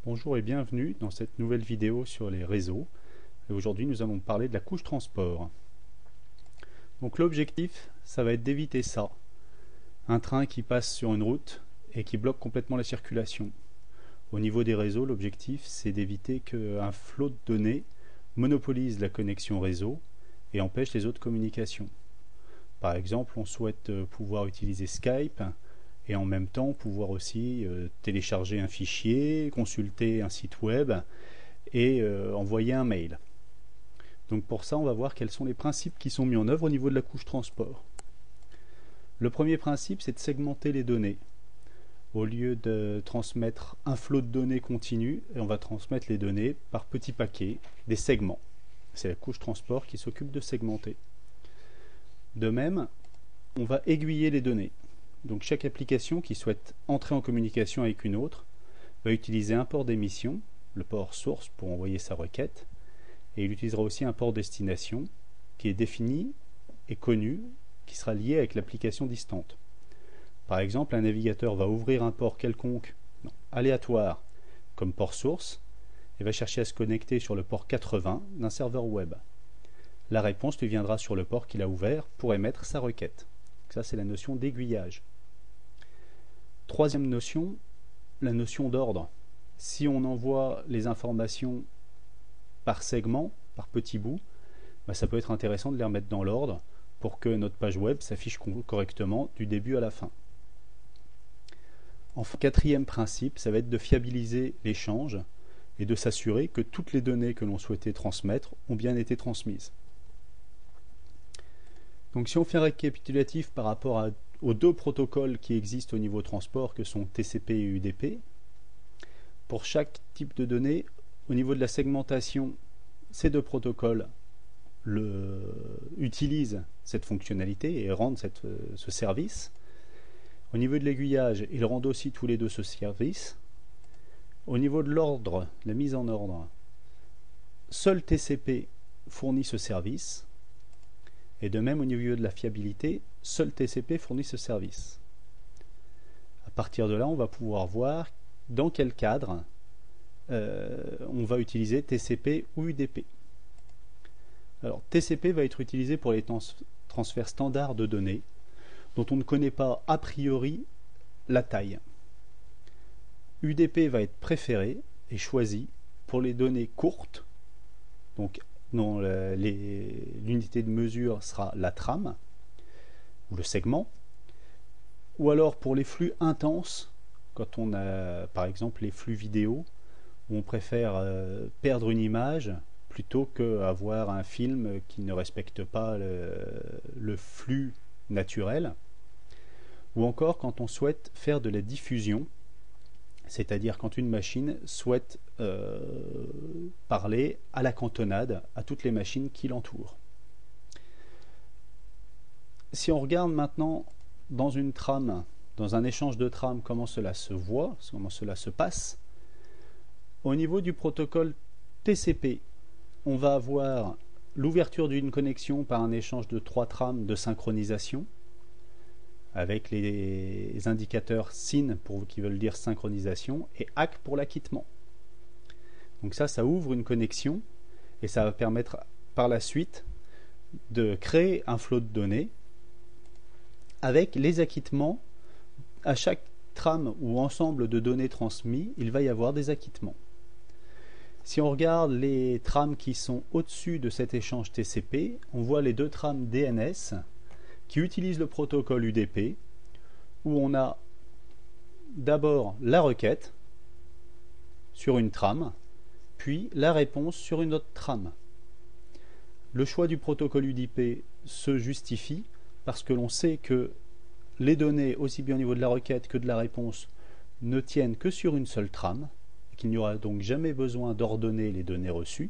Bonjour et bienvenue dans cette nouvelle vidéo sur les réseaux. Et aujourd'hui nous allons parler de la couche transport. Donc l'objectif, ça va être d'éviter ça. Un train qui passe sur une route et qui bloque complètement la circulation. Au niveau des réseaux, l'objectif c'est d'éviter qu'un flot de données monopolise la connexion réseau et empêche les autres communications. Par exemple, on souhaite pouvoir utiliser Skype et en même temps pouvoir aussi télécharger un fichier, consulter un site web et envoyer un mail. Donc pour ça, on va voir quels sont les principes qui sont mis en œuvre au niveau de la couche transport. Le premier principe, c'est de segmenter les données. Au lieu de transmettre un flot de données continu, on va transmettre les données par petits paquets, des segments. C'est la couche transport qui s'occupe de segmenter. De même, on va aiguiller les données. Donc chaque application qui souhaite entrer en communication avec une autre va utiliser un port d'émission, le port source pour envoyer sa requête, et il utilisera aussi un port destination qui est défini et connu, qui sera lié avec l'application distante. Par exemple, un navigateur va ouvrir un port quelconque, aléatoire, comme port source, et va chercher à se connecter sur le port 80 d'un serveur web. La réponse lui viendra sur le port qu'il a ouvert pour émettre sa requête. Ça, c'est la notion d'aiguillage. Troisième notion, la notion d'ordre. Si on envoie les informations par segment, par petits bouts, ça peut être intéressant de les remettre dans l'ordre pour que notre page web s'affiche correctement du début à la fin. Enfin, quatrième principe, ça va être de fiabiliser l'échange et de s'assurer que toutes les données que l'on souhaitait transmettre ont bien été transmises. Donc si on fait un récapitulatif par rapport aux deux protocoles qui existent au niveau transport, que sont TCP et UDP, pour chaque type de données, au niveau de la segmentation, ces deux protocoles utilisent cette fonctionnalité et rendent ce service. Au niveau de l'aiguillage, ils rendent aussi tous les deux ce service. Au niveau de l'ordre, la mise en ordre, seul TCP fournit ce service. Et de même, au niveau de la fiabilité, seul TCP fournit ce service. À partir de là, on va pouvoir voir dans quel cadre on va utiliser TCP ou UDP. Alors, TCP va être utilisé pour les transferts standards de données dont on ne connaît pas a priori la taille. UDP va être préféré et choisi pour les données courtes, donc dont l'unité de mesure sera la trame ou le segment, ou alors pour les flux intenses, quand on a par exemple les flux vidéo, où on préfère perdre une image plutôt qu'avoir un film qui ne respecte pas le flux naturel, ou encore quand on souhaite faire de la diffusion, c'est-à-dire quand une machine souhaite parler à la cantonade à toutes les machines qui l'entourent. Si on regarde maintenant dans une trame, dans un échange de trame, comment cela se voit, comment cela se passe, au niveau du protocole TCP, on va avoir l'ouverture d'une connexion par un échange de 3 trames de synchronisation, avec les indicateurs SYN qui veulent dire synchronisation et ACK pour l'acquittement. Donc ça ouvre une connexion et ça va permettre par la suite de créer un flot de données avec les acquittements. À chaque trame ou ensemble de données transmis, il va y avoir des acquittements. Si on regarde les trames qui sont au-dessus de cet échange TCP, on voit les deux trames DNS qui utilisent le protocole UDP, où on a d'abord la requête sur une trame, puis la réponse sur une autre trame. Le choix du protocole UDP se justifie parce que l'on sait que les données, aussi bien au niveau de la requête que de la réponse, ne tiennent que sur une seule trame, et qu'il n'y aura donc jamais besoin d'ordonner les données reçues.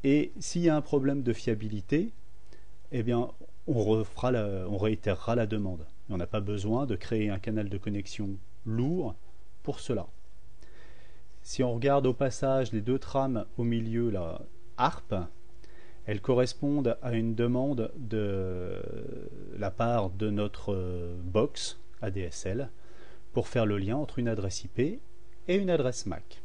Et s'il y a un problème de fiabilité, eh bien, on réitérera la demande. On n'a pas besoin de créer un canal de connexion lourd pour cela. Si on regarde au passage les deux trames au milieu, la ARP, elles correspondent à une demande de la part de notre box ADSL pour faire le lien entre une adresse IP et une adresse MAC.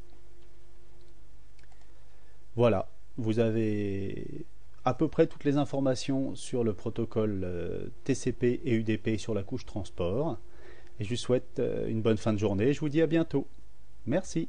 Voilà, vous avez à peu près toutes les informations sur le protocole TCP et UDP sur la couche transport. Et je vous souhaite une bonne fin de journée. Je vous dis à bientôt. Merci.